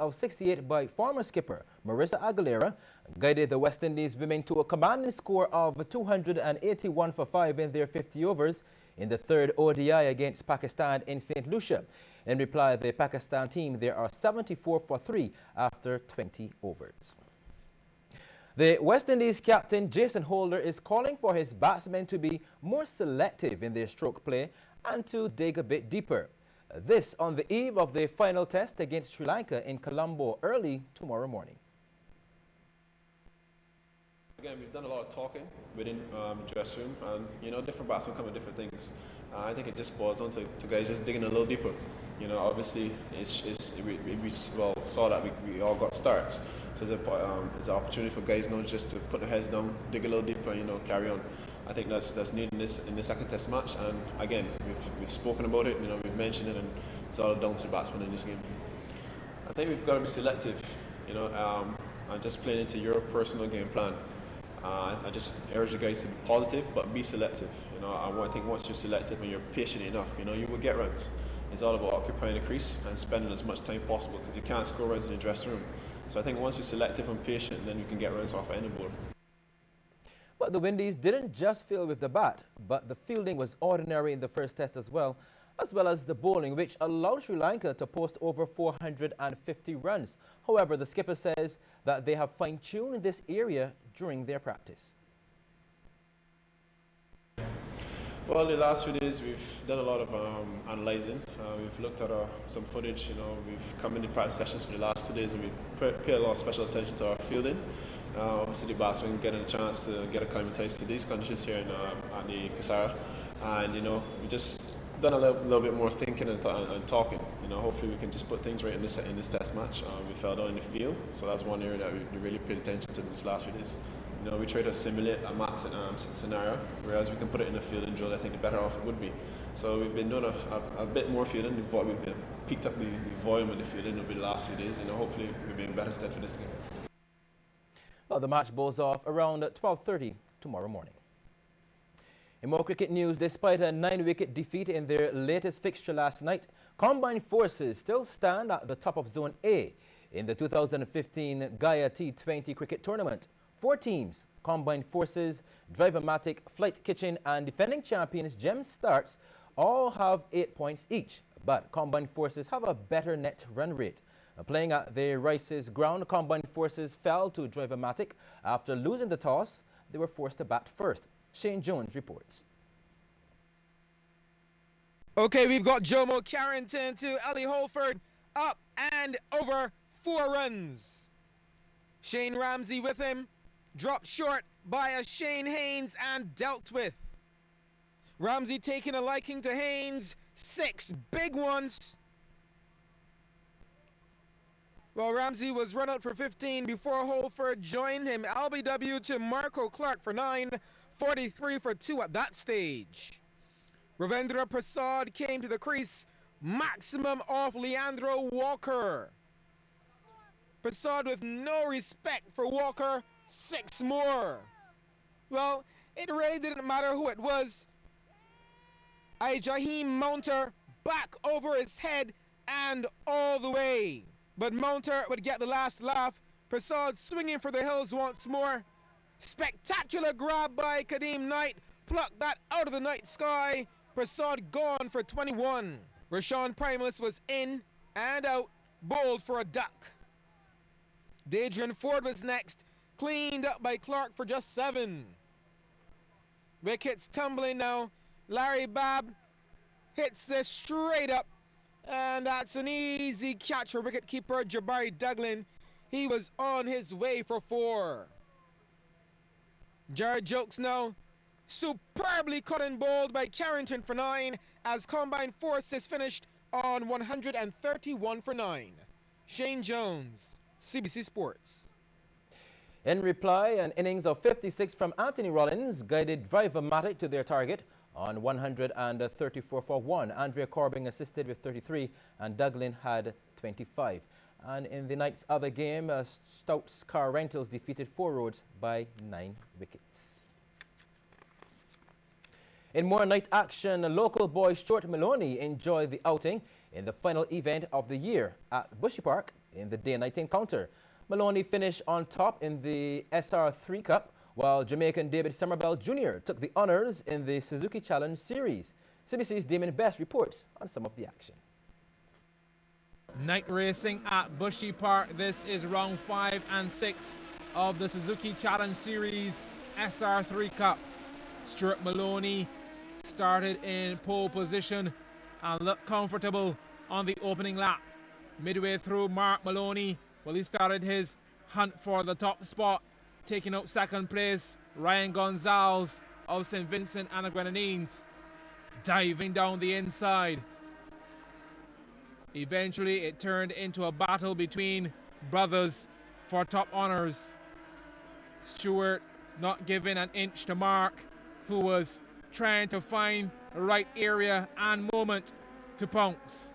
of 68 by former skipper Marissa Aguilera guided the West Indies women to a commanding score of 281 for 5 in their 50 overs in the third ODI against Pakistan in St. Lucia. In reply, the Pakistan team there are 74 for 3 after 20 overs. The West Indies captain Jason Holder is calling for his batsmen to be more selective in their stroke play and to dig a bit deeper. This on the eve of the final test against Sri Lanka in Colombo early tomorrow morning. Again, we've done a lot of talking within the dressing room, and different batsmen come with different things. I think it just boils down to guys just digging a little deeper. Obviously, we saw that we all got starts, so it's an opportunity for guys not just to put their heads down, dig a little deeper, carry on. I think that's needed in the second test match, and again, we've spoken about it, we've mentioned it, and it's all down to the batsmen in this game. I think we've got to be selective, and just playing into your personal game plan. I just urge the guys to be positive, but be selective. I think once you're selective and you're patient enough, you will get runs. It's all about occupying the crease and spending as much time possible, because you can't score runs in the dressing room. So I think once you're selective and patient, then you can get runs off any bowler. But the Windies didn't just field with the bat, but the fielding was ordinary in the first test as well as the bowling, which allowed Sri Lanka to post over 450 runs. However, the skipper says that they have fine-tuned this area during their practice. Well, the last few days we've done a lot of analysing. We've looked at some footage. We've come in the practice sessions for the last 2 days, and we paid a lot of special attention to our fielding. Obviously, the batsmen getting a chance to get acclimatized to these conditions here at the Kasara, and we just done a little bit more thinking and talking. Hopefully we can just put things right in this test match. We fell down in the field, so that's one area that we really paid attention to these last few days. We try to simulate a match scenario, whereas we can put it in a fielding drill. I think the better off it would be. So we've been doing a bit more fielding. We've picked up the volume of the fielding over the last few days. Hopefully we'll be in better stead for this game. Well, the match bowls off around 12:30 tomorrow morning. In more cricket news, despite a 9-wicket defeat in their latest fixture last night, combined forces still stand at the top of Zone A in the 2015 Guyana T20 cricket tournament. 4 teams, combined forces, Drive-O-Matic, Flight Kitchen and defending champions Gem Starts all have 8 points each, but combined forces have a better net run rate. Playing at the Rice's ground, combined forces fell to Drive-O-Matic after losing the toss. They were forced to bat first. Shane Jones reports. Okay, we've got Jomo Carrington to Ellie Holford, up and over 4 runs. Shane Ramsey with him, dropped short by a Shane Haynes and dealt with. Ramsey taking a liking to Haynes, 6 big ones. Well, Ramsey was run out for 15 before Holford joined him. LBW to Marco Clark for 9, 43 for 2 at that stage. Ravindra Prasad came to the crease, maximum off Leandro Walker. Prasad with no respect for Walker, 6 more. Well, it really didn't matter who it was. Jaheim Mounter back over his head and all the way. But Mounter would get the last laugh. Prasad swinging for the hills once more. Spectacular grab by Kadeem Knight. Plucked that out of the night sky. Prasad gone for 21. Rashawn Primus was in and out. Bowled for a duck. Dadrian Ford was next. Cleaned up by Clark for just 7. Wickets tumbling now. Larry Babb hits this straight up. And that's an easy catch for wicketkeeper Jabari Douglin. He was on his way for 4. Jared Jokes now. Superbly cut and bowled by Carrington for 9 as combined forces finished on 131 for 9. Shane Jones, CBC Sports. In reply, an innings of 56 from Anthony Rollins guided Drive-O-Matic to their target on 134 for 1. Andrea Corbing assisted with 33 and Douglin had 25. And in the night's other game, Stouts Car Rentals defeated 4 Roads by 9 wickets. In more night action, local boy Stuart Maloney enjoyed the outing in the final event of the year at Bushy Park In the day-night encounter, Maloney finished on top in the SR3 Cup, while Jamaican David Somerville Jr. took the honors in the Suzuki Challenge Series. CBC's Damon Best reports on some of the action. Night racing at Bushy Park. This is round 5 and 6 of the Suzuki Challenge Series SR3 Cup. Stuart Maloney started in pole position and looked comfortable on the opening lap. Midway through, Mark Maloney, well, he started his hunt for the top spot, taking out second place Ryan Gonzalez of St. Vincent and the Grenadines, diving down the inside. Eventually, it turned into a battle between brothers for top honors. Stuart not giving an inch to Mark, who was trying to find the right area and moment to pounce.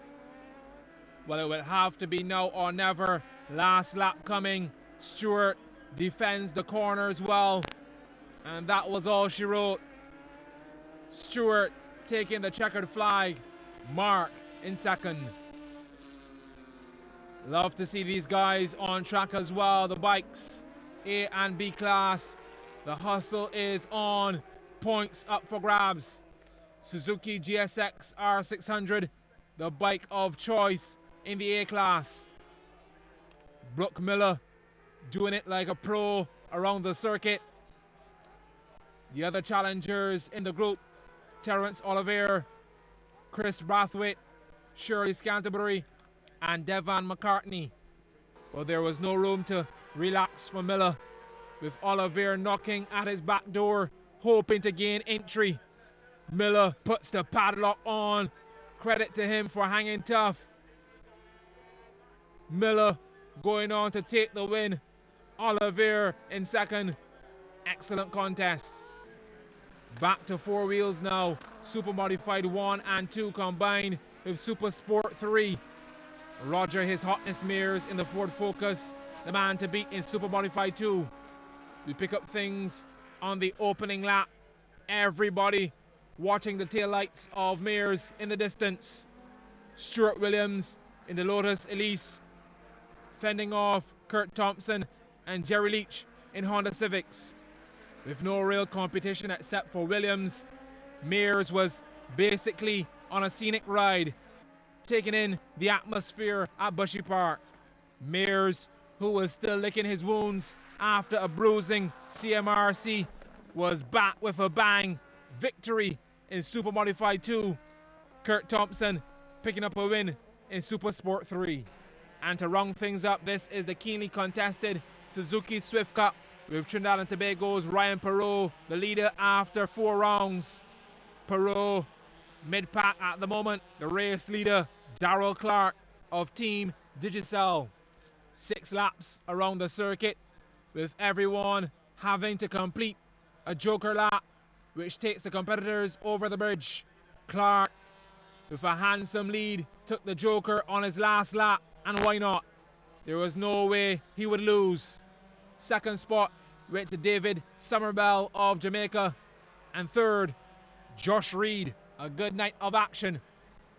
Well, it would have to be now or never. Last lap coming. Stuart defends the corners well, and that was all she wrote. Stuart taking the checkered flag. Mark in second. Love to see these guys on track as well. The bikes, A and B class. The hustle is on. Points up for grabs. Suzuki GSX R600, the bike of choice in the A class. Brooke Miller doing it like a pro around the circuit. The other challengers in the group, Terence Oliver, Chris Brathwaite, Shirley Scanterbury, and Devon McCartney. Well, there was no room to relax for Miller, with Oliver knocking at his back door, hoping to gain entry. Miller puts the padlock on. Credit to him for hanging tough. Miller going on to take the win. Oliver in second. Excellent contest. Back to four wheels now. Super Modified 1 and 2 combined with Super Sport 3. Roger his hotness mirrors in the Ford Focus. The man to beat in Super Modified 2. We pick up things on the opening lap. Everybody watching the taillights of Mears in the distance. Stuart Williams in the Lotus Elise, fending off Kurt Thompson and Jerry Leach in Honda Civics. With no real competition except for Williams, Mears was basically on a scenic ride, taking in the atmosphere at Bushy Park. Mears, who was still licking his wounds after a bruising CMRC, was back with a bang. Victory in Super Modified 2. Kurt Thompson picking up a win in Super Sport 3. And to round things up, this is the keenly contested Suzuki Swift Cup with Trinidad and Tobago's Ryan Perot, the leader after 4 rounds. Perot mid-pack at the moment. The race leader, Darrell Clark of Team Digicel. 6 laps around the circuit, with everyone having to complete a joker lap, which takes the competitors over the bridge. Clark, with a handsome lead, took the joker on his last lap, and why not? There was no way he would lose. Second spot went to David Somerville of Jamaica, and third, Josh Reed. A good night of action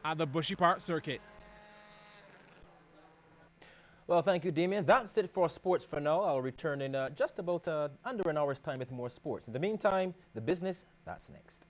at the Bushy Park circuit. Well, thank you, Damien. That's it for sports for now. I'll return in just about under an hour's time with more sports. In the meantime, the business, that's next.